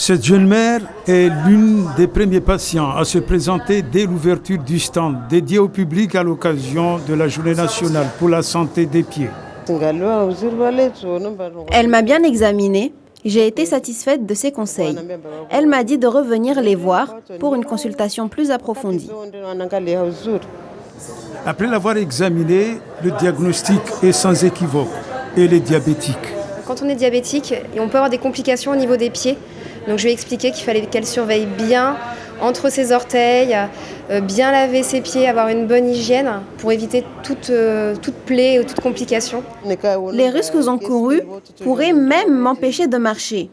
Cette jeune mère est l'une des premiers patients à se présenter dès l'ouverture du stand dédié au public à l'occasion de la Journée nationale pour la santé des pieds. Elle m'a bien examinée. J'ai été satisfaite de ses conseils. Elle m'a dit de revenir les voir pour une consultation plus approfondie. Après l'avoir examinée, le diagnostic est sans équivoque. Elle est diabétique. Quand on est diabétique, on peut avoir des complications au niveau des pieds. Donc je lui ai expliqué qu'il fallait qu'elle surveille bien entre ses orteils, bien laver ses pieds, avoir une bonne hygiène pour éviter toute plaie ou toute complication. Les risques encourus pourraient même m'empêcher de marcher.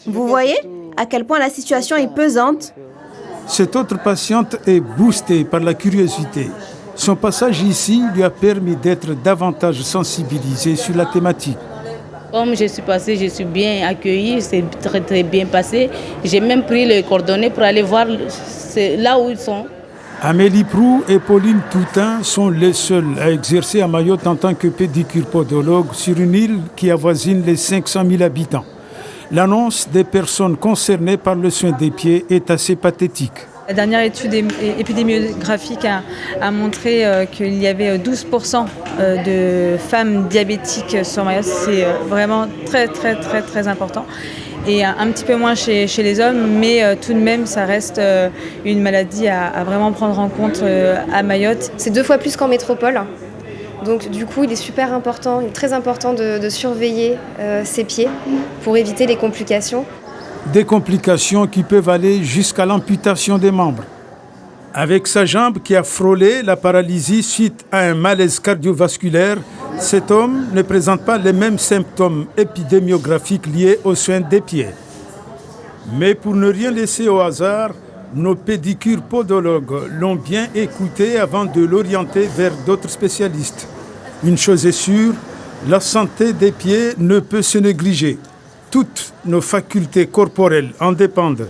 Vous voyez à quel point la situation est pesante? Cette autre patiente est boostée par la curiosité. Son passage ici lui a permis d'être davantage sensibilisée sur la thématique. Comme je suis passée, je suis bien accueillie, c'est très très bien passé. J'ai même pris les coordonnées pour aller voir là où ils sont. Amélie Prou et Pauline Toutain sont les seules à exercer à Mayotte en tant que pédicure-podologue sur une île qui avoisine les 500 000 habitants. L'annonce des personnes concernées par le soin des pieds est assez pathétique. La dernière étude épidémiographique a montré qu'il y avait 12% de femmes diabétiques sur Mayotte. C'est vraiment très, très, très, très important. Et un petit peu moins chez les hommes, mais tout de même, ça reste une maladie à vraiment prendre en compte à Mayotte. C'est 2 fois plus qu'en métropole. Donc du coup, il est super important, il est très important de surveiller ses pieds pour éviter les complications. Des complications qui peuvent aller jusqu'à l'amputation des membres. Avec sa jambe qui a frôlé la paralysie suite à un malaise cardiovasculaire, cet homme ne présente pas les mêmes symptômes épidémiographiques liés aux soins des pieds. Mais pour ne rien laisser au hasard, nos pédicures-podologues l'ont bien écouté avant de l'orienter vers d'autres spécialistes. Une chose est sûre, la santé des pieds ne peut se négliger. Toutes nos facultés corporelles en dépendent.